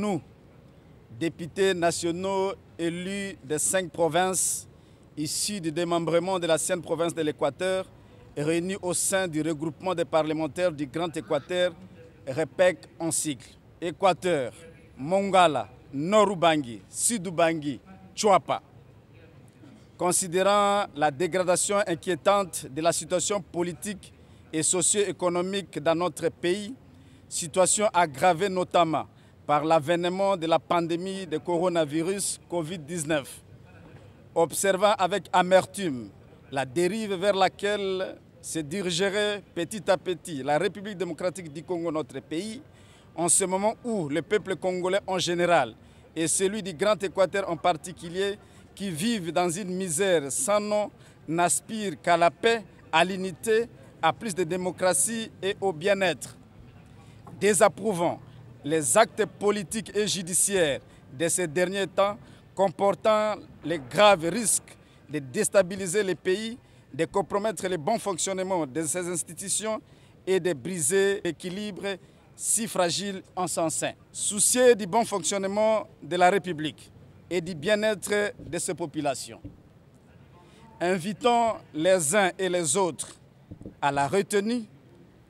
nous, députés nationaux élus des 5 provinces, issus du démembrement de la 5e province de l'Équateur, réunis au sein du regroupement des parlementaires du Grand Équateur, REPEC en sigle. Équateur, Mongala, Nord-Ubangi, Sud-Ubangi, Chuapa. Considérant la dégradation inquiétante de la situation politique et socio-économique dans notre pays, situation aggravée notamment par l'avènement de la pandémie de coronavirus Covid-19. Observant avec amertume la dérive vers laquelle se dirigerait petit à petit la République démocratique du Congo, notre pays, en ce moment où le peuple congolais en général et celui du Grand Équateur en particulier, qui vivent dans une misère sans nom, n'aspirent qu'à la paix, à l'unité, à plus de démocratie et au bien-être. Désapprouvant les actes politiques et judiciaires de ces derniers temps comportant les graves risques de déstabiliser le pays, de compromettre le bon fonctionnement de ces institutions et de briser l'équilibre si fragile en son sein. Soucieux du bon fonctionnement de la République et du bien-être de ses populations. Invitons les uns et les autres à la retenue,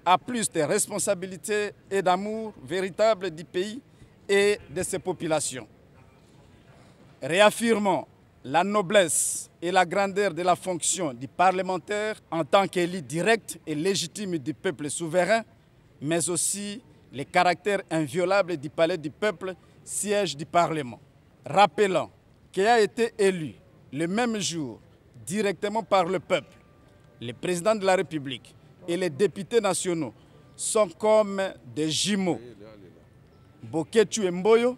à plus de responsabilités et d'amour véritable du pays et de ses populations. Réaffirmons la noblesse et la grandeur de la fonction du parlementaire en tant qu'élu direct et légitime du peuple souverain, mais aussi le caractère inviolable du palais du peuple, siège du Parlement. Rappelons qu'il a été élu le même jour directement par le peuple. Le président de la République et les députés nationaux sont comme des jumeaux. Boketu et Mboyo,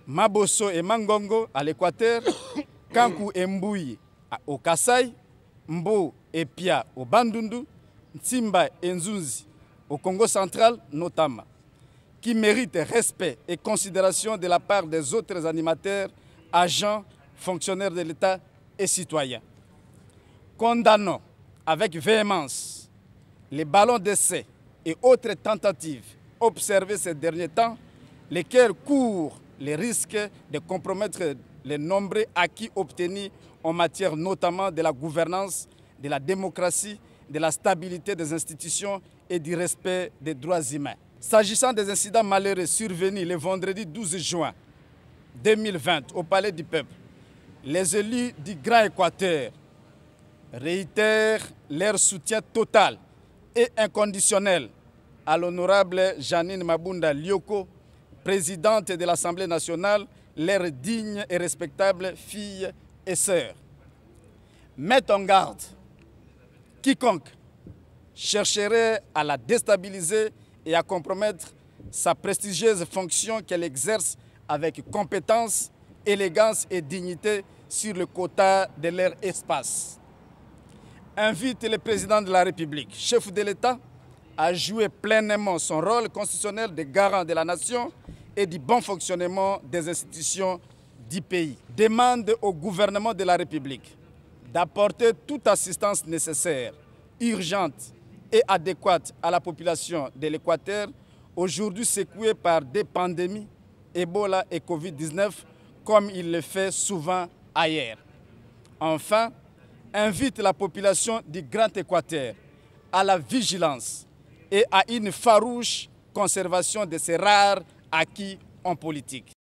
Maboso et Mangongo à l'Équateur, Kankou et Mbouyi au Kasaï, Mbo et Pia au Bandundu, Ntimba et Nzunzi au Congo central notamment, qui méritent respect et considération de la part des autres animateurs, agents, fonctionnaires de l'État et citoyens. Condamnons avec véhémence les ballons d'essai et autres tentatives observées ces derniers temps, lesquelles courent les risques de compromettre les nombreux acquis obtenus en matière notamment de la gouvernance, de la démocratie, de la stabilité des institutions et du respect des droits humains. S'agissant des incidents malheureux survenus le vendredi 12 juin 2020 au Palais du Peuple, les élus du Grand Équateur réitèrent leur soutien total et inconditionnel à l'honorable Janine Mabunda Lioko, présidente de l'Assemblée nationale, leur digne et respectable fille et sœur. Mettent en garde quiconque chercherait à la déstabiliser et à compromettre sa prestigieuse fonction qu'elle exerce avec compétence, élégance et dignité sur le quota de leur espace. Invite le président de la République, chef de l'État, à jouer pleinement son rôle constitutionnel de garant de la nation et du bon fonctionnement des institutions du pays. Demande au gouvernement de la République d'apporter toute assistance nécessaire, urgente et adéquate à la population de l'Équateur, aujourd'hui secouée par des pandémies, Ebola et Covid-19, comme il le fait souvent ailleurs. Enfin, invite la population du Grand Équateur à la vigilance et à une farouche conservation de ces rares acquis en politique.